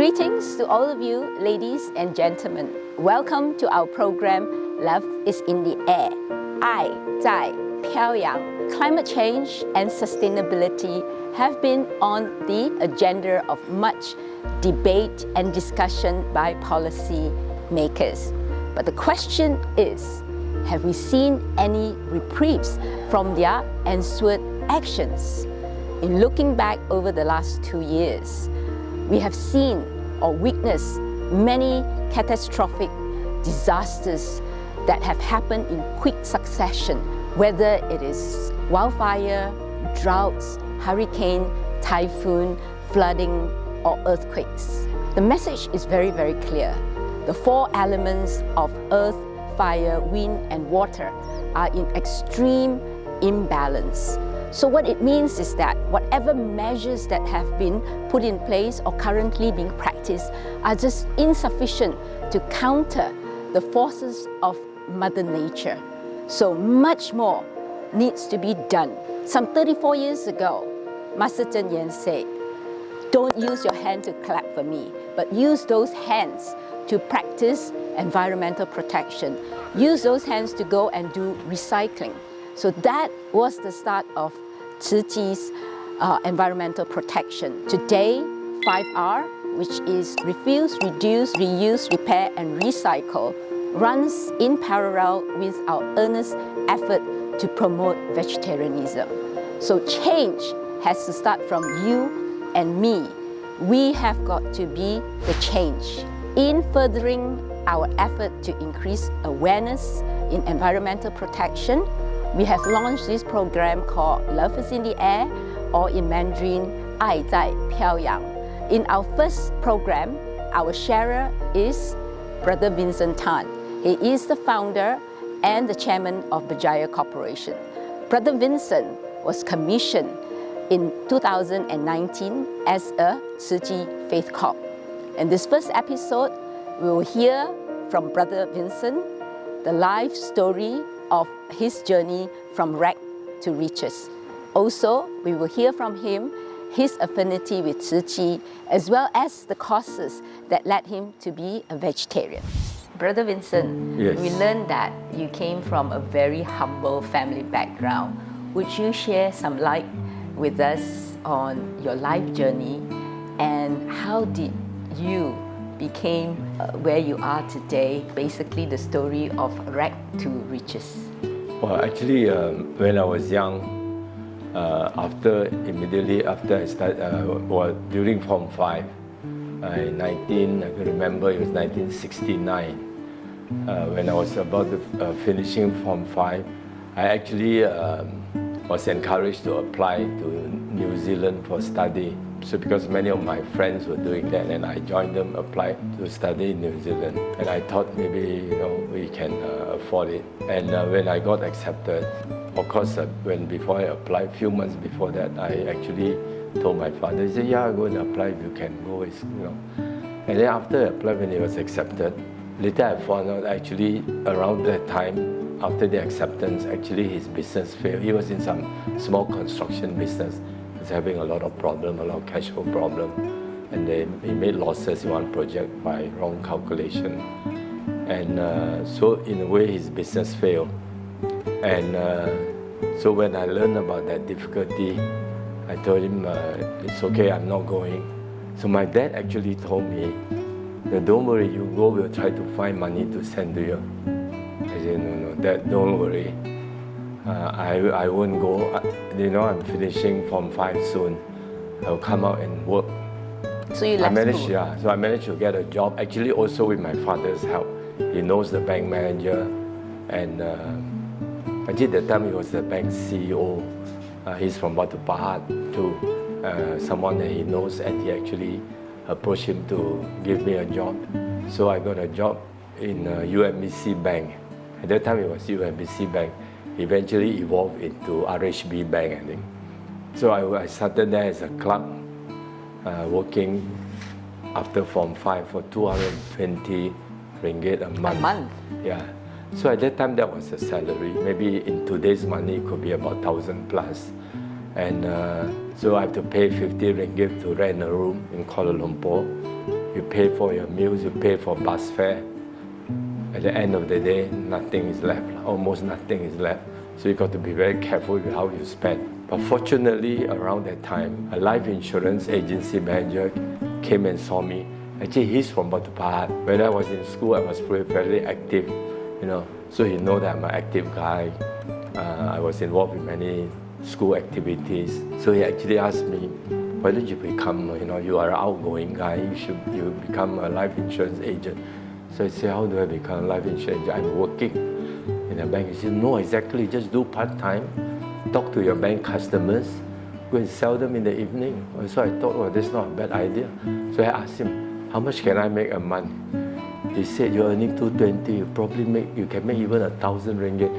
Greetings to all of you, ladies and gentlemen. Welcome to our program, Love is in the Air. 爱在飘扬. Climate change and sustainability have been on the agenda of much debate and discussion by policy makers. But the question is, have we seen any reprieves from their ensued actions? In looking back over the last 2 years, we have seen or witnessed many catastrophic disasters that have happened in quick succession, whether it is wildfire, droughts, hurricane, typhoon, flooding, or earthquakes. The message is very, very clear. The 4 elements of earth, fire, wind, and water are in extreme imbalance. So what it means is that whatever measures that have been put in place or currently being practiced are just insufficient to counter the forces of Mother Nature. So much more needs to be done. Some 34 years ago, Master Cheng Yen said, "Don't use your hand to clap for me, but use those hands to practice environmental protection. Use those hands to go and do recycling." So that was the start of Tzu Chi's environmental protection. Today, 5R, which is refuse, reduce, reuse, repair, and recycle, runs in parallel with our earnest effort to promote vegetarianism. So change has to start from you and me. We have got to be the change. In furthering our effort to increase awareness in environmental protection, we have launched this program called Love is in the Air, or in Mandarin, 爱在飘扬. In our first program, our sharer is Brother Vincent Tan. He is the founder and the chairman of Berjaya Corporation. Brother Vincent was commissioned in 2019 as a Tzu Chi Faith Corp. In this first episode, we will hear from Brother Vincent the life story of his journey from rag to riches. Also, we will hear from him his affinity with Tzu Chi, as well as the causes that led him to be a vegetarian. Brother Vincent, Yes. we learned that you came from a very humble family background. Would you share some light with us on your life journey, and how did you became where you are today, basically the story of rag to riches? Well, actually, when I was young, immediately after I started, during Form 5, I can remember it was 1969, when I was about to finishing Form 5, I actually was encouraged to apply to New Zealand for study. So because many of my friends were doing that, and I joined them, applied to study in New Zealand. And I thought maybe, we can afford it. And when I got accepted, of course, before I applied, a few months before that, I actually told my father, he said, "Yeah, go and apply, you can go." And then after I applied, when it was accepted, later I found out actually around that time, after the acceptance, actually his business failed. He was in some small construction business. He's having a lot of problem, a lot of cash flow problem, and he made losses in one project by wrong calculation, and so in a way his business failed. And so when I learned about that difficulty, I told him it's okay, I'm not going. So my dad actually told me that don't worry, you go, we'll try to find money to send to you. I said, no, Dad, don't worry. I won't go. I'm finishing Form 5 soon. I'll come out and work. So you left school? Yeah. So I managed to get a job, actually also with my father's help. He knows the bank manager, and actually at the time he was the bank CEO. He's from Batu Pahat too. Someone that he knows, and he actually approached him to give me a job. So I got a job in UMBC Bank. At that time it was UMBC Bank. Eventually evolved into RHB Bank, I think. So I started there as a clerk, working after Form 5 for 220 ringgit a month. A month? Yeah. So at that time, that was the salary. Maybe in today's money, it could be about 1,000 plus. And so I have to pay 50 ringgit to rent a room in Kuala Lumpur. you pay for your meals, you pay for bus fare. At the end of the day, nothing is left, almost nothing is left. So you got to be very careful with how you spend. But fortunately, around that time, a life insurance agency manager came and saw me. Actually, he's from Batu Pahat. When I was in school, I was very active, So he know that I'm an active guy. I was involved in many school activities. So he actually asked me, why don't you become, you are an outgoing guy, you become a life insurance agent. So I said, how do I become a life insurance agent? I'm working in a bank. He said, no, exactly, just do part-time. Talk to your bank customers, go and sell them in the evening. So I thought, well, that's not a bad idea. So I asked him, how much can I make a month? He said, you're earning 220, you can make even 1,000 ringgit.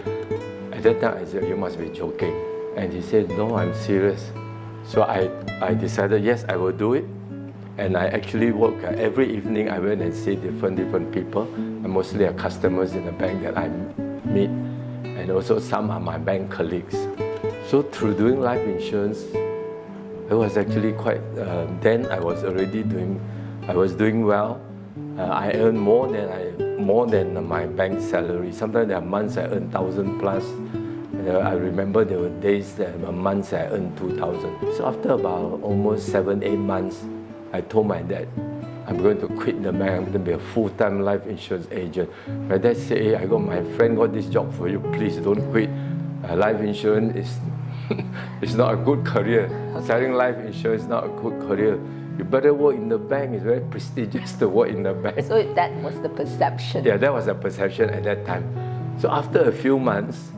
At that time, I said, you must be joking. And he said, no, I'm serious. So I decided, yes, I will do it. And I actually work every evening. I went and see different people, and mostly are customers in the bank that I meet, and also some are my bank colleagues. So through doing life insurance, it was actually quite. Then I was doing well. I earned more than my bank salary. Sometimes there are months I earn 1,000 plus. I remember there were days that months I earned 2,000. So after about almost 7-8 months, I told my dad, I'm going to quit the bank. I'm going to be a full-time life insurance agent. My dad said, hey, my friend got this job for you. Please don't quit. Life insurance is not a good career. Selling life insurance is not a good career. You better work in the bank. It's very prestigious to work in the bank. So that was the perception. Yeah, that was the perception at that time. So after a few months,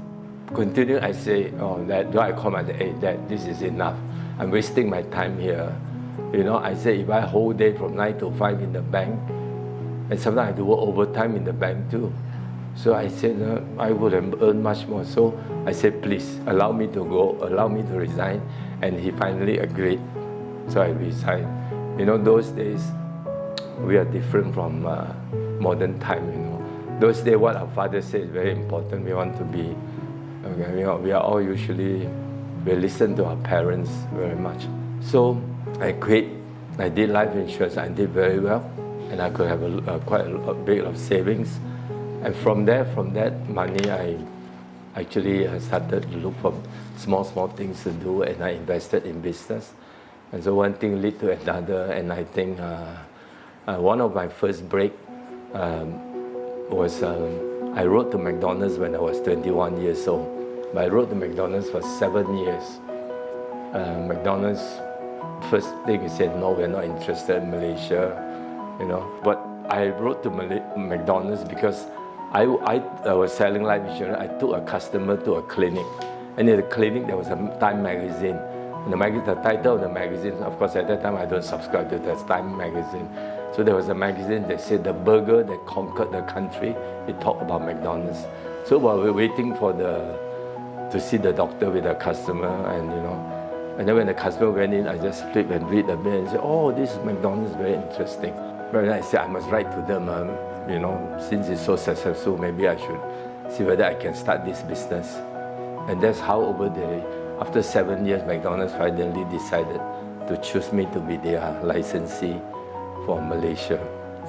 continuing, I say, I call my dad, hey, Dad, this is enough. I'm wasting my time here. I say, if I whole day from 9 to 5 in the bank, and sometimes I have to work overtime in the bank too. So I said, I would have earned much more. So I said, please, allow me to go, allow me to resign. And he finally agreed. So I resigned. Those days, we are different from modern time, Those days, what our father said is very important. We want to be, we are all usually, we listen to our parents very much. So I quit. I did life insurance. I did very well, and I could have quite a bit of savings. And from that money, I actually started to look for small things to do, and I invested in business. And so one thing led to another, and I think one of my first break was I wrote to McDonald's when I was 21 years old. But I wrote to McDonald's for 7 years. McDonald's first thing he said, no, we're not interested in Malaysia, But I wrote to McDonald's because I was selling life insurance. I took a customer to a clinic, and in the clinic there was a Time magazine. And the title of the magazine, of course, at that time I don't subscribe to the Time magazine. So there was a magazine that said the burger that conquered the country. It talked about McDonald's. So while we were waiting to see the doctor with the customer, and then when the customer went in, I just flipped and read a bit and said, oh, this McDonald's is very interesting. But then I said, I must write to them, since it's so successful, maybe I should see whether I can start this business. And that's how after 7 years, McDonald's finally decided to choose me to be their licensee for Malaysia.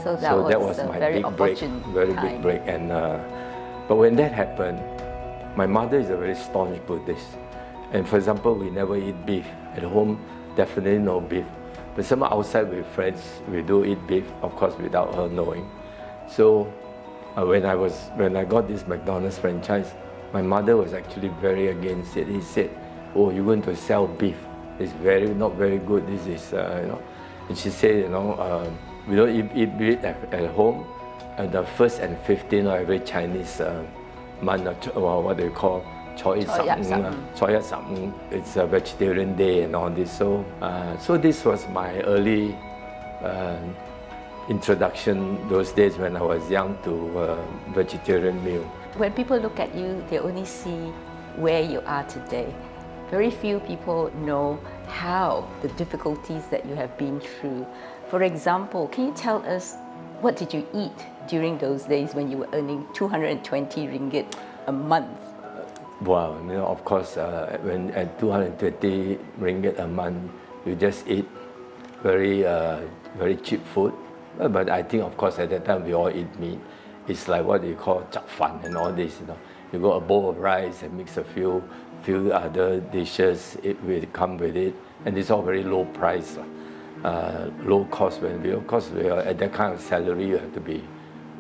So that was my big break, big break. And but when that happened, my mother is a very staunch Buddhist. And for example, we never eat beef. At home, definitely no beef. But somewhere outside with friends, we do eat beef, of course, without her knowing. So when I got this McDonald's franchise, my mother was actually very against it. He said, oh, you're going to sell beef. It's not very good. This is, And she said, we don't eat beef at home. And the 1st and 15th of every Chinese month, or what they call Choi Yat Sam. It's a vegetarian day and all this. So this was my early introduction those days when I was young to vegetarian meal. When people look at you, they only see where you are today. Very few people know how the difficulties that you have been through. For example, can you tell us what did you eat during those days when you were earning 220 ringgit a month? Wow, of course, when at 220 ringgit a month, you just eat very cheap food. But I think, of course, at that time we all eat meat. It's like what you call chap fan and all this, you know. You got a bowl of rice and mix a few other dishes. It will come with it, and it's all very low price, low cost. Of course, we are at that kind of salary, you have to be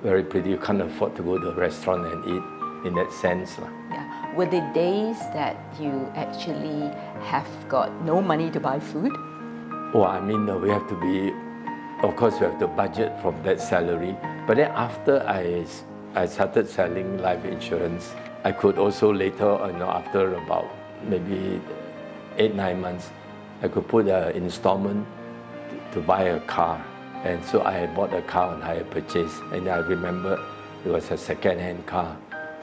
very pretty. You can't afford to go to a restaurant and eat in that sense. Yeah. Were there days that you actually have got no money to buy food? Well, I mean, we have to be, of course, we have to budget from that salary. But then after I started selling life insurance, I could also later, after about maybe 8-9 months, I could put an installment to buy a car. And so I bought a car on hire purchase. And I remember it was a second-hand car.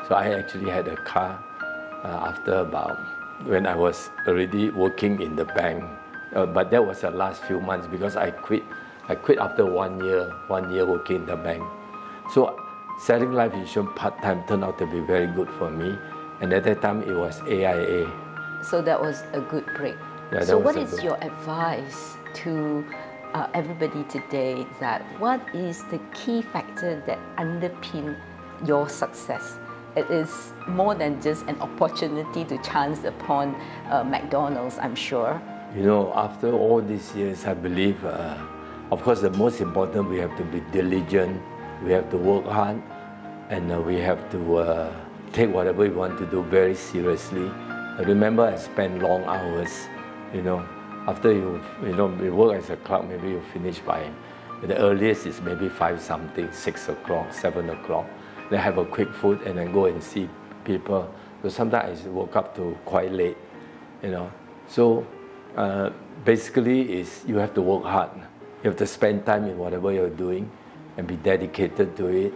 So I actually had a car after about, when I was already working in the bank. But that was the last few months because I quit after 1 year working in the bank. So selling life insurance part-time turned out to be very good for me. And at that time, it was AIA. So that was a good break. Yeah, so what is your advice to everybody today, that what is the key factor that underpin your success? It is more than just an opportunity to chance upon McDonald's, I'm sure. You know, after all these years, I believe, of course, the most important, we have to be diligent, we have to work hard, and we have to take whatever we want to do very seriously. I remember I spent long hours, after you work as a clerk, maybe you finish by, the earliest is maybe 5-something, 6 o'clock, 7 o'clock. Then have a quick food and then go and see people. So sometimes I woke up to quite late, So basically, you have to work hard. You have to spend time in whatever you're doing and be dedicated to it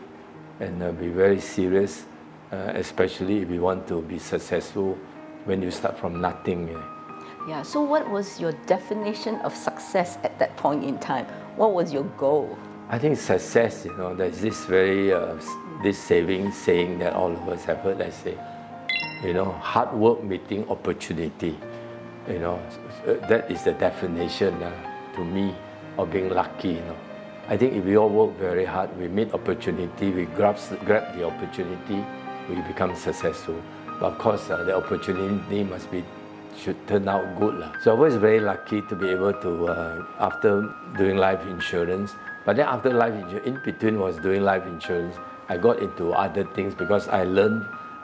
and be very serious, especially if you want to be successful when you start from nothing. Yeah, so what was your definition of success at that point in time? What was your goal? I think success, there's this very, this saying that all of us have heard, I say, hard work meeting opportunity. That is the definition to me of being lucky. I think if we all work very hard, we meet opportunity, we grab the opportunity, we become successful. But of course, the opportunity should turn out good. So I was very lucky to be able to, after doing life insurance, but then after life insurance, in between was doing life insurance, I got into other things because I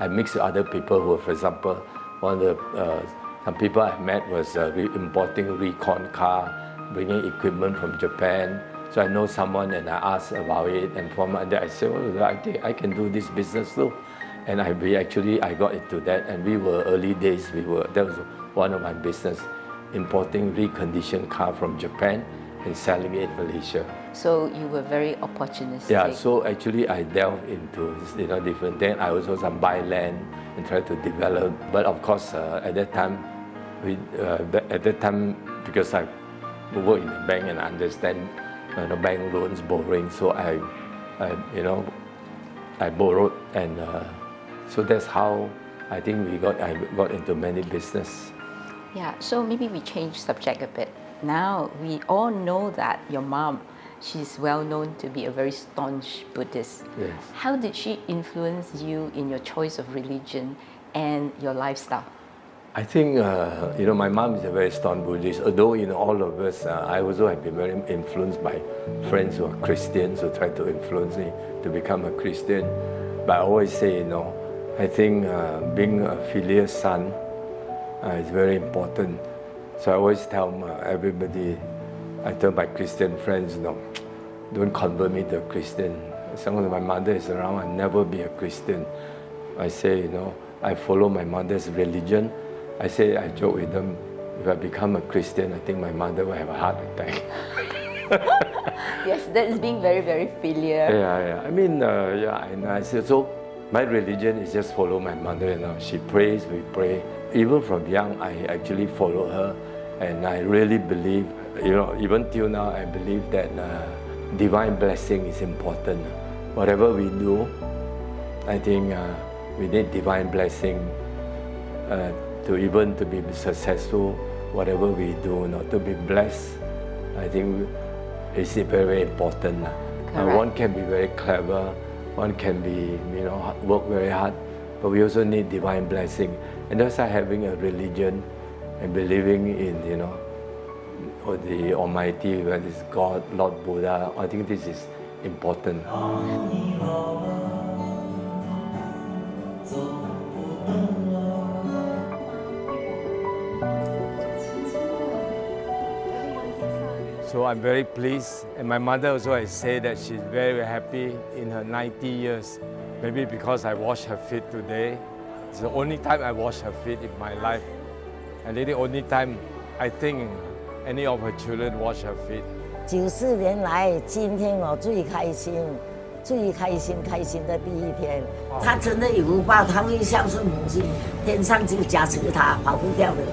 mixed with other people who, for example, some people I met was importing recon car, bringing equipment from Japan. So I know someone and I asked about it, and from there I said, well, I think I can do this business too. And I got into that, and we were early days, that was one of my business, importing reconditioned car from Japan and selling it in Malaysia. So you were very opportunistic. Yeah, so actually I delved into different things. I also buy land and try to develop. But of course, at that time, because I work in the bank and understand the bank loans, borrowing, so I borrowed, and so that's how I think I got into many business. Yeah, so maybe we change subject a bit. Now we all know that your mom, she's well known to be a very staunch Buddhist. Yes. How did she influence you in your choice of religion and your lifestyle? I think, my mom is a very staunch Buddhist, although, all of us, I also have been very influenced by friends who are Christians who try to influence me to become a Christian. But I always say, I think being a filial son is very important. So I always tell everybody, I tell my Christian friends, don't convert me to a Christian. As long as my mother is around, I'll never be a Christian. I say, I follow my mother's religion. I joke with them, if I become a Christian, I think my mother will have a heart attack. Yes, that is being very, very filial. Yeah. I mean, and I said, so my religion is just follow my mother. She prays, we pray. Even from young, I actually follow her, and I really believe, even till now, I believe that divine blessing is important. Whatever we do, I think we need divine blessing to be successful. Whatever we do, to be blessed. I think is very, very important. One can be very clever, one can be, work very hard, but we also need divine blessing. And that's why having a religion and believing in, the Almighty, whether it's God, Lord Buddha, I think this is important. So I'm very pleased, and my mother also has said that she's very, very happy in her 90 years. Maybe because I wash her feet today. It's the only time I wash her feet in my life, and the only time I think any of her children wash her feet. 94年来，今天我最开心的第一天。他真的有福报，他会孝顺母亲，天上就加持他，跑不掉的。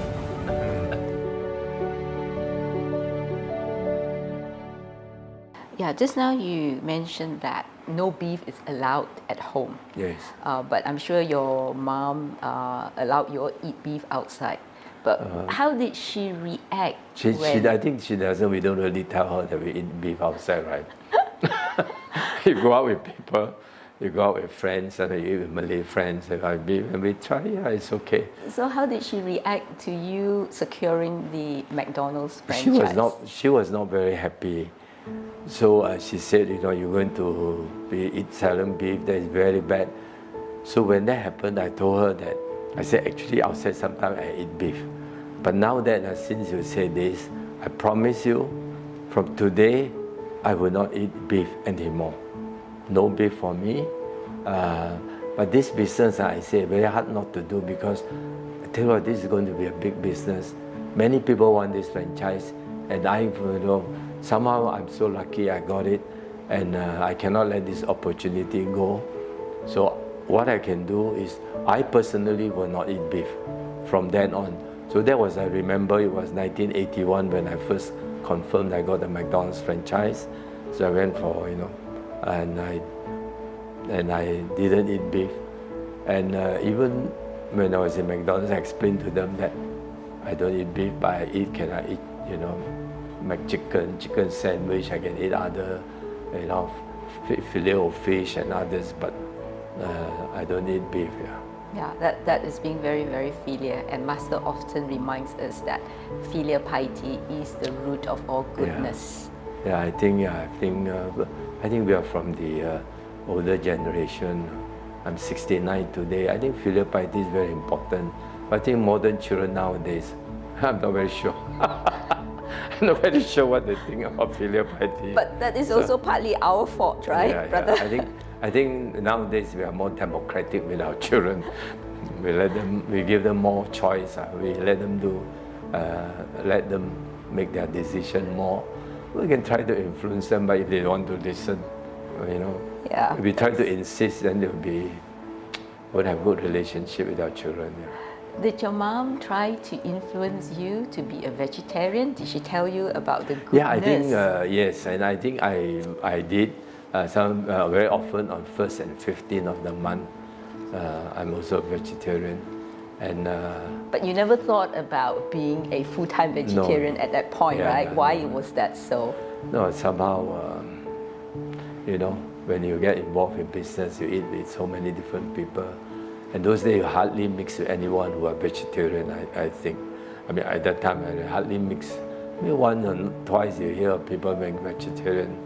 Yeah, just now you mentioned that no beef is allowed at home. Yes. But I'm sure your mom allowed you to eat beef outside. But how did she react? I think she doesn't. We don't really tell her that we eat beef outside, right? You go out with people, you go out with friends, and you eat with Malay friends, they have beef, and we try, yeah, it's okay. So how did she react to you securing the McDonald's franchise? She was not very happy. So she said, you're going to eat selling beef, that is very bad. So when that happened, I told her that, I said, actually outside sometimes I eat beef. But now that since you say this, I promise you, from today, I will not eat beef anymore. No beef for me. But this business, I say, very hard not to do because I tell you what, this is going to be a big business. Many people want this franchise, and somehow I'm so lucky I got it, and I cannot let this opportunity go. So what I can do is, I personally will not eat beef from then on. So that was, I remember it was 1981 when I first confirmed I got the McDonald's franchise. So I went for, and I didn't eat beef. And even when I was in McDonald's, I explained to them that I don't eat beef, but I eat, McChicken, chicken sandwich, I can eat other, filet of fish and others, but I don't eat beef. Yeah, that is being very, very filial, and Master often reminds us that filial piety is the root of all goodness. Yeah, I think we are from the older generation. I'm 69 today. I think filial piety is very important. But I think modern children nowadays, I'm not very sure. I'm not very sure what they think about filial piety. But that is also partly our fault, right, brother? Yeah. I think nowadays we are more democratic with our children. We give them more choice. We let them make their decision more. We can try to influence them, but if they want to listen, Yeah. If we try to insist, then we'll have good relationship with our children. Yeah. Did your mom try to influence you to be a vegetarian? Did she tell you about the goodness? Yeah, I think yes, and I think I did. Very often on 1st and 15th of the month, I'm also a vegetarian. And but you never thought about being a full-time vegetarian at that point, right? Why was that so? No, somehow, when you get involved in business, you eat with so many different people. And those days you hardly mix with anyone who are vegetarian, I think. I mean, at that time, I hardly mix. Maybe once or twice you hear of people being vegetarian.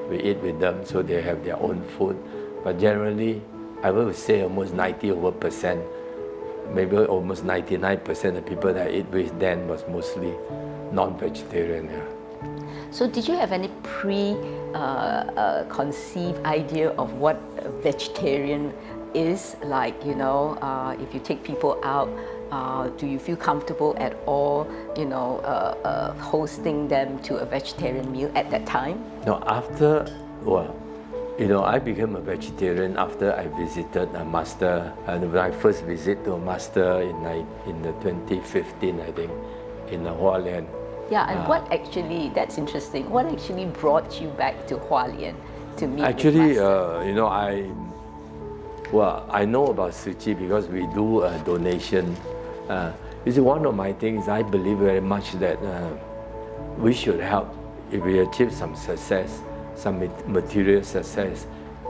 We eat with them, so they have their own food. But generally, I would say almost 90%, maybe almost 99% of people that I eat with then was mostly non-vegetarian. Yeah. So did you have any conceived idea of what a vegetarian is like? If you take people out, do you feel comfortable at all, hosting them to a vegetarian meal at that time? No, I became a vegetarian after I visited a master. And when I first visited to a master in the 2015, I think, in Hualien. Yeah, and that's interesting, what actually brought you back to Hualien to meet actually, with master? I know about Tzu Chi because we do a donation. You see, one of my things, I believe very much that we should help if we achieve some success, some material success,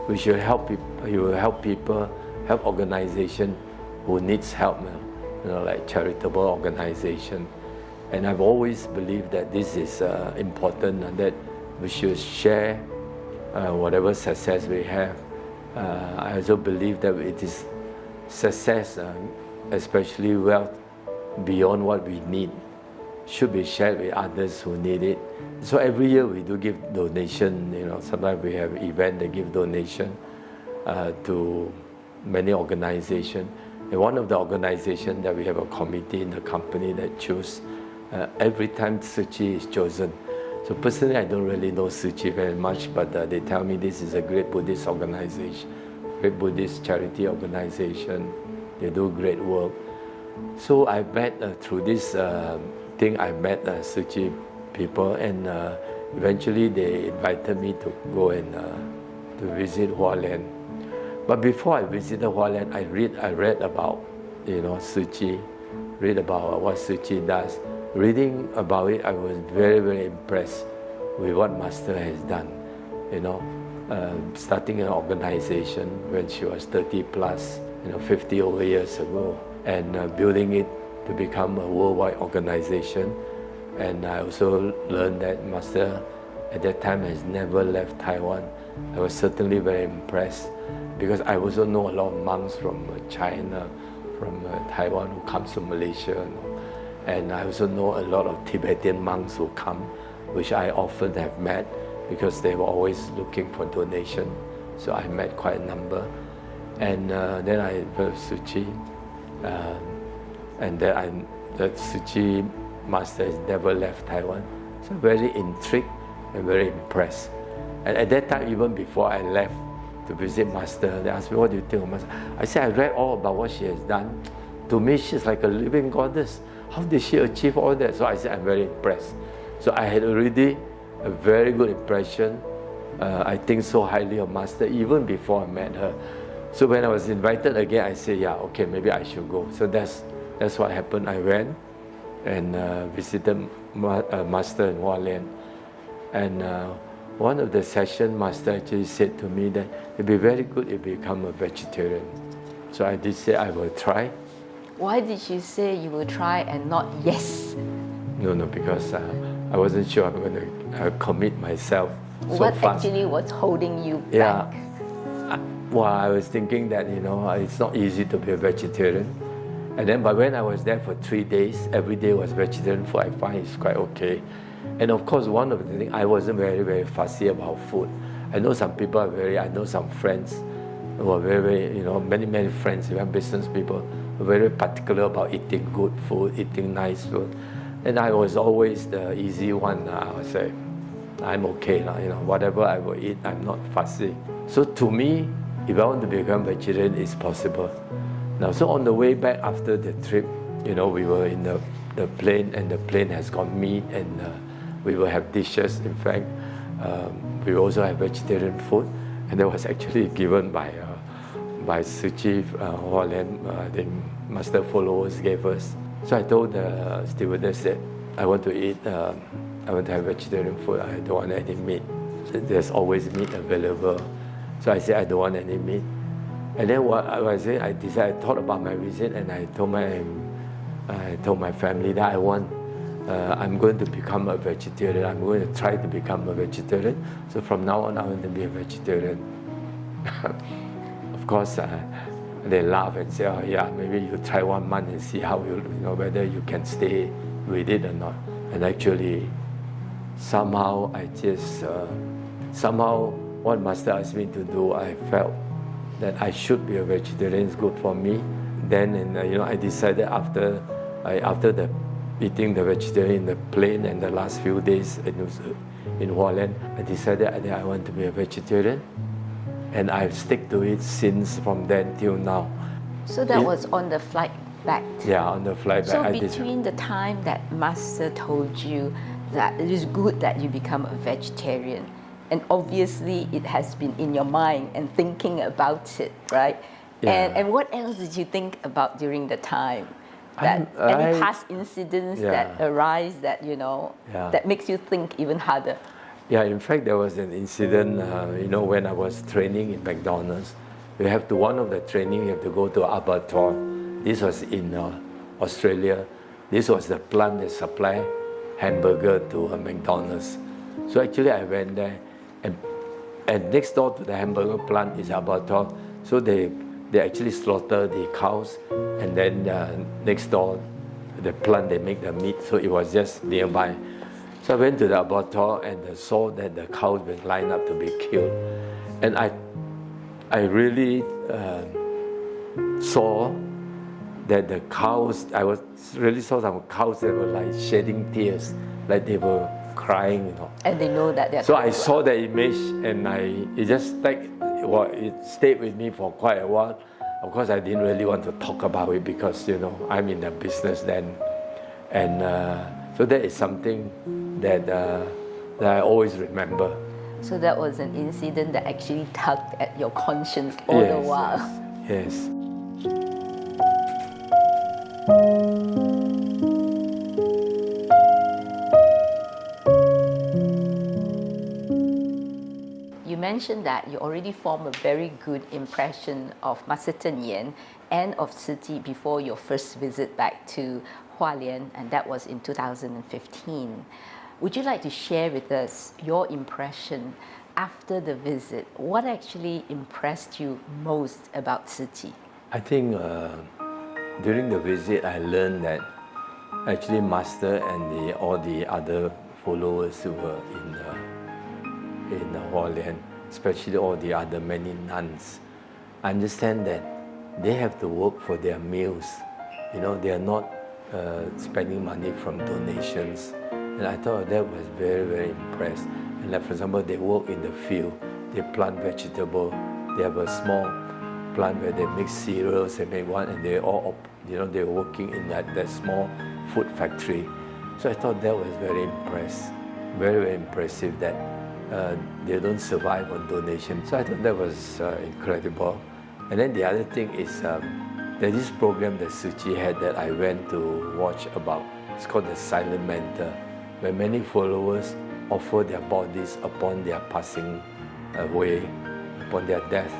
we should help people, help organization who needs help, like charitable organization. And I've always believed that this is important and that we should share whatever success we have. I also believe that it is success, especially wealth, beyond what we need, should be shared with others who need it. So every year we do give donation. Sometimes we have event that give donation to many organizations. And one of the organizations that we have a committee in the company that choose every time Tzu Chi is chosen. So personally, I don't really know Tzu Chi very much, but they tell me this is a great Buddhist organization, great Buddhist charity organization. They do great work. So I met through this thing, I met Tzu Chi people, and eventually they invited me to go and to visit Hualien. But before I visited Hualien, I read about Tzu Chi, read about what Tzu Chi does. Reading about it, I was very, very impressed with what Master has done. Starting an organization when she was 30 plus, 50 over years ago, and building it to become a worldwide organization. And I also learned that Master at that time has never left Taiwan. I was certainly very impressed because I also know a lot of monks from China, from Taiwan who comes to Malaysia. And I also know a lot of Tibetan monks who come, which I often have met because they were always looking for donation. So I met quite a number. And then I heard Tzu Chi. And then the Tzu Chi Master has never left Taiwan. So very intrigued and very impressed. And at that time, even before I left to visit Master, they asked me, what do you think of Master? I said, I read all about what she has done. To me, she's like a living goddess. How did she achieve all that? So I said, I'm very impressed. So I had already a very good impression. I think so highly of Master even before I met her. So when I was invited again, I said, yeah, okay, maybe I should go. So that's what happened. I went and visited Master in Hualien. And one of the sessions, Master actually said to me that it'd be very good if you become a vegetarian. So I did say I will try. Why did you say you will try and not yes? No, because I wasn't sure I'm going to commit myself so what fast. Actually was holding you Yeah. back? I was thinking that, it's not easy to be a vegetarian. But when I was there for 3 days, every day was vegetarian food, I find it's quite okay. And of course, one of the things, I wasn't very, very fussy about food. I know some people I know some friends who are very, very, many friends, even business people, who are very particular about eating good food, eating nice food. And I was always the easy one. I would say, I'm okay now, whatever I will eat, I'm not fussy. So to me, if I want to become vegetarian, it's possible. Now, so on the way back after the trip, we were in the plane, and the plane has got meat, and we will have dishes. In fact, we also have vegetarian food, and that was actually given by Tzu Chi Hualien, the Master followers gave us. So I told the stewardess that I want to eat, I want to have vegetarian food. I don't want any meat. There's always meat available. So I said I don't want any meat. And then what I was saying, I thought about my reason, and I told my family that I'm going to become a vegetarian. I'm going to try to become a vegetarian. So from now on, I want to be a vegetarian. Of course, they laugh and say, oh yeah, maybe you try 1 month and see how whether you can stay with it or not. And actually, somehow what Master asked me to do, I felt that I should be a vegetarian. It's good for me. Then, I decided after eating the vegetarian in the plane and the last few days in Hualien, I decided that I want to be a vegetarian. And I've stuck to it since from then till now. So that was on the flight back? Yeah, on the flight back. So between the time that Master told you that it is good that you become a vegetarian, and obviously it has been in your mind and thinking about it, right? Yeah. And what else did you think about during the time? any past incidents that arise that, that makes you think even harder? Yeah, in fact, there was an incident, when I was training in McDonald's. One of the training, you have to go to Abattoir. This was in Australia. This was the plant that supplied hamburger to McDonald's. So actually I went there, and next door to the hamburger plant is Abattoir. So they actually slaughter the cows, and then next door, the plant, they make the meat, so it was just nearby. So I went to the abattoir and saw that the cows were lined up to be killed. And I really saw that the cows, really saw some cows that were like shedding tears, like they were crying, And they know that they're So I saw the image, and it stayed with me for quite a while. Of course, I didn't really want to talk about it because, I'm in the business then. And so that is something that I always remember. So that was an incident that actually tugged at your conscience all the while. Yes. You mentioned that you already formed a very good impression of Master Cheng Yen and of Tzu Chi before your first visit back to Hualien, and that was in 2015. Would you like to share with us your impression after the visit? What actually impressed you most about Tzu Chi? I think during the visit, I learned that actually Master and all the other followers who were in Hualien, especially all the other many nuns, understand that they have to work for their meals. They are not spending money from donations. And I thought that was very, very impressed. And like, for example, they work in the field, they plant vegetable, they have a small plant where they make cereals, they make one, and they're all, they're working in that small food factory. So I thought that was very very, very impressive that they don't survive on donation. So I thought that was incredible. And then the other thing is there's this program that Tzu Chi had that I went to watch about. It's called the Silent Mentor, where many followers offer their bodies upon their passing away, upon their death.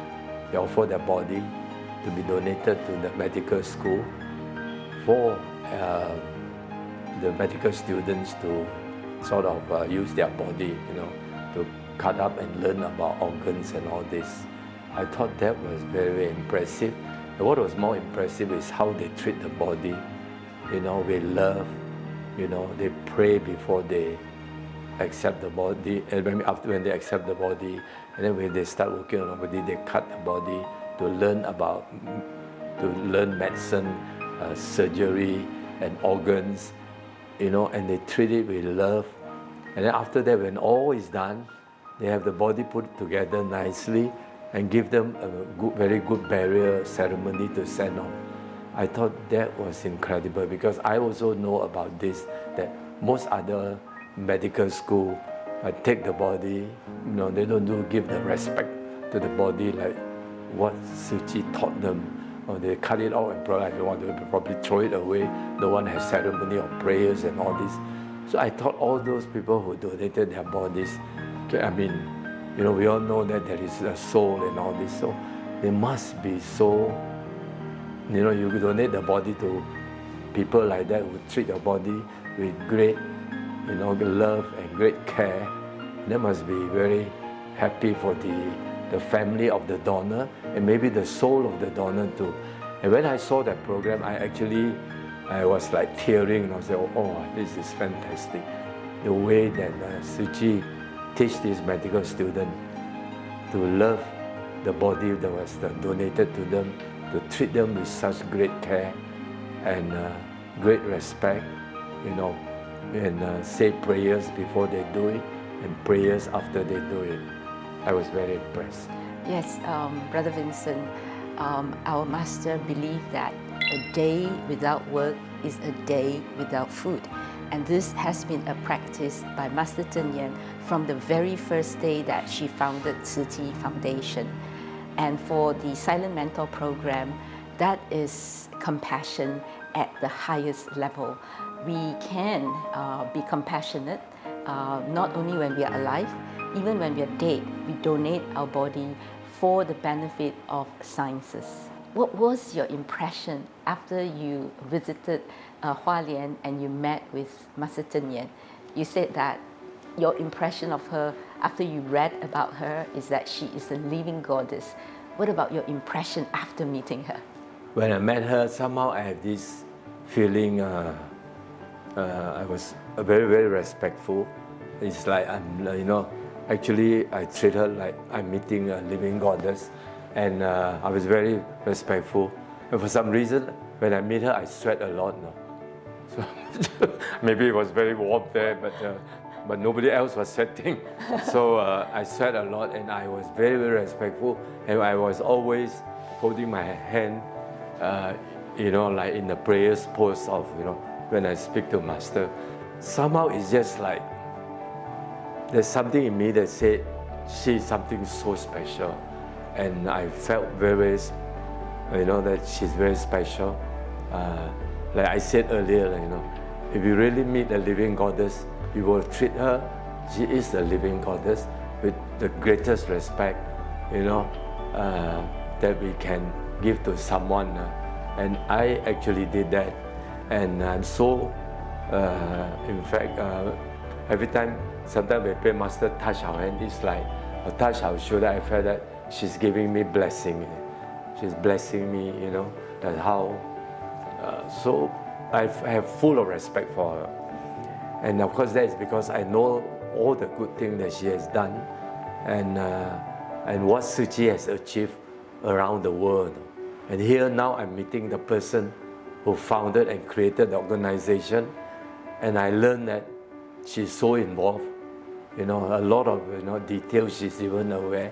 They offer their body to be donated to the medical school for the medical students to sort of use their body, to cut up and learn about organs and all this. I thought that was very, very impressive. And what was more impressive is how they treat the body. With love. They pray before they accept the body, and when they accept the body, and then when they start working on the body, they cut the body to learn medicine, surgery, and organs, and they treat it with love. And then after that, when all is done, they have the body put together nicely and give them a very good burial ceremony to send off. I thought that was incredible because I also know about this, that most other medical schools take the body, they don't give the respect to the body like what Tzu Chi taught them. Or they cut it out and probably throw it away. No one has ceremony or prayers and all this. So I thought all those people who donated their bodies, we all know that there is a soul and all this. So they must be so, you donate the body to people like that who treat your body with great, love and great care. They must be very happy for the family of the donor and maybe the soul of the donor too. And when I saw that program, I was like tearing, and I said, oh, this is fantastic. The way that Tzu Chi teach these medical students to love the body that was donated to them, to treat them with such great care and great respect, and say prayers before they do it and prayers after they do it. I was very impressed. Yes, Brother Vincent, our master believed that a day without work is a day without food. And this has been a practice by Master Cheng Yen from the very first day that she founded Tzu Chi Foundation. And for the Silent Mentor program, That is compassion at the highest level. We can be compassionate not only when we are alive, even when we are dead. We donate our body for the benefit of sciences. What was your impression after you visited Hualien and you met with Master Cheng Yen? You said that your impression of her after you read about her is that she is a living goddess. What about your impression after meeting her? When I met her, somehow I have this feeling I was very, very respectful. It's like actually I treat her like I'm meeting a living goddess. And I was very respectful. And for some reason, when I meet her, I sweat a lot. No? So maybe it was very warm there, but nobody else was sweating. So I sweat a lot, and I was very, very respectful. And I was always holding my hand, like in the prayers pose of, when I speak to Master. Somehow it's just like there's something in me that said she's something so special. And I felt very, that she's very special. Like I said earlier, if you really meet a living goddess, you will treat her, she is a living goddess, with the greatest respect, that we can give to someone. And I actually did that. And I'm so, in fact, every time, sometimes we pray Master touch our hand, it's like, or touch our shoulder, I felt that she's giving me blessing. She's blessing me, that's how. So I have full of respect for her. And of course that is because I know all the good things that she has done and what Tzu Chi has achieved around the world. And here now I'm meeting the person who founded and created the organization, and I learned that she's so involved. A lot of details she's even aware.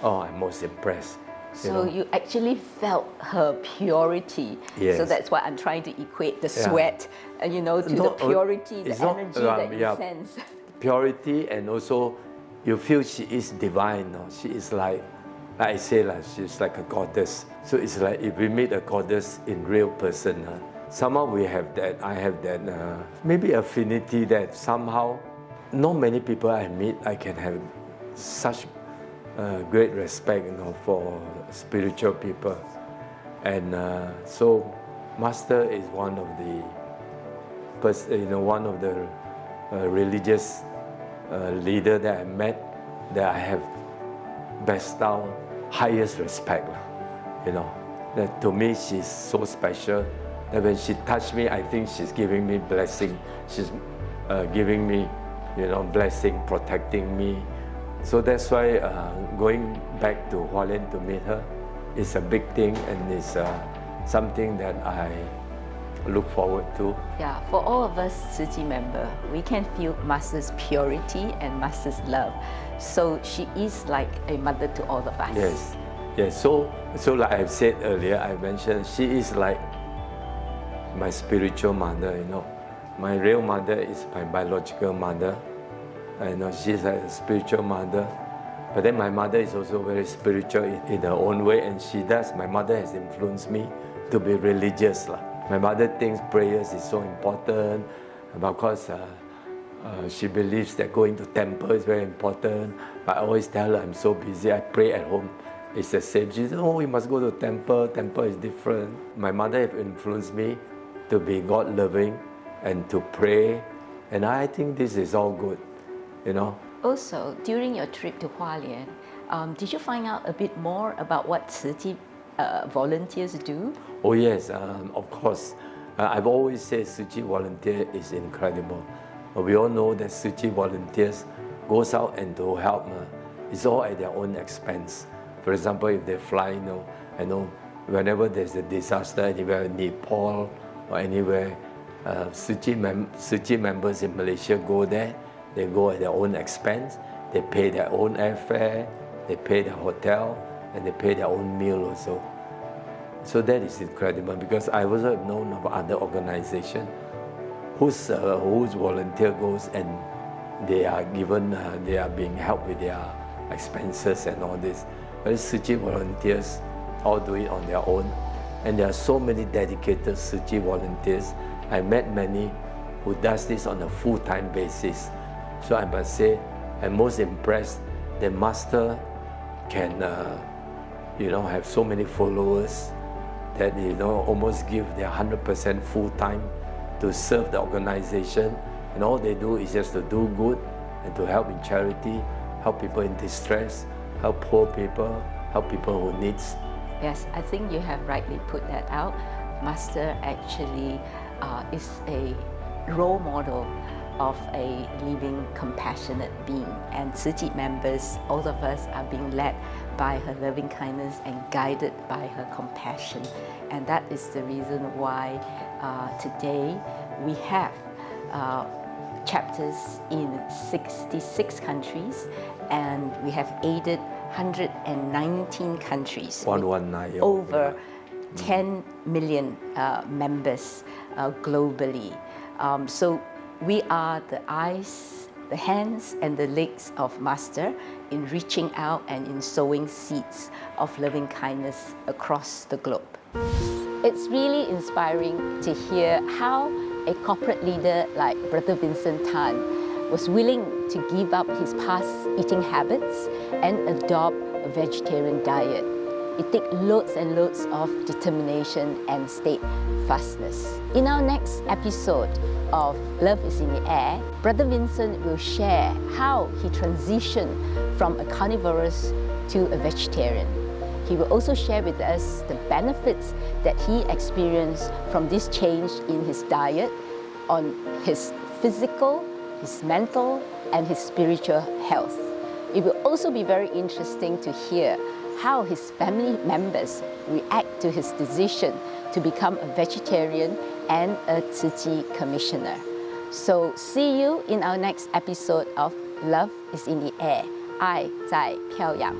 Oh, I'm most impressed. So you actually felt her purity. Yes. So that's why I'm trying to equate the sweat, to the purity, the energy that you sense. Purity, and also you feel she is divine. No? She is like I say, she's like a goddess. So it's like if we meet a goddess in real person, somehow we have that. I have that maybe affinity that somehow not many people I meet I can have such great respect, for spiritual people, and so Master is one of the religious leader that I met that I have best down highest respect, That to me she's so special that when she touched me, I think she's giving me blessing. She's giving me, blessing, protecting me. So that's why going back to Hualien to meet her is a big thing, and it's something that I look forward to. Yeah, for all of us Tzu Chi member, we can feel Master's purity and Master's love. So she is like a mother to all of us. Yes. So like I've said earlier, I mentioned she is like my spiritual mother. My real mother is my biological mother. She's like a spiritual mother, but then my mother is also very spiritual in her own way, and my mother has influenced me to be religious. My mother thinks prayers is so important, because she believes that going to temple is very important. But I always tell her I'm so busy, I pray at home. It's the same. She says, oh, you must go to temple is different. My mother has influenced me to be God-loving and to pray, and I think this is all good. Also, during your trip to Hualien, did you find out a bit more about what Tzu Chi volunteers do? Oh yes, of course. I've always said Tzu Chi volunteer is incredible. We all know that Tzu Chi volunteers goes out and to help. It's all at their own expense. For example, if they fly, I know whenever there's a disaster anywhere in Nepal or anywhere, Tzu Chi members in Malaysia go there. They go at their own expense, they pay their own airfare, they pay their hotel, and they pay their own meal also. So that is incredible, because I also have known of other organizations whose volunteer goes and they are being helped with their expenses and all this. But Tzu Chi volunteers all do it on their own. And there are so many dedicated Tzu Chi volunteers. I met many who does this on a full-time basis. So I must say, I'm most impressed that Master can, have so many followers that, almost give their 100% full-time to serve the organization. And all they do is just to do good and to help in charity, help people in distress, help poor people, help people who needs. Yes, I think you have rightly put that out. Master actually is a role model of a living, compassionate being. And Tzu Chi members, all of us, are being led by her loving kindness and guided by her compassion. And that is the reason why today we have chapters in 66 countries, and we have aided 119 countries. 119. Over 10 million members globally. So we are the eyes, the hands, and the legs of Master in reaching out and in sowing seeds of loving kindness across the globe. It's really inspiring to hear how a corporate leader like Brother Vincent Tan was willing to give up his past eating habits and adopt a vegetarian diet. It takes loads and loads of determination and steadfastness. In our next episode of Love is in the Air, Brother Vincent will share how he transitioned from a carnivorous to a vegetarian. He will also share with us the benefits that he experienced from this change in his diet on his physical, his mental, and his spiritual health. It will also be very interesting to hear how his family members react to his decision to become a vegetarian and a Tzu Chi commissioner. So see you in our next episode of Love is in the Air. 爱在飘扬。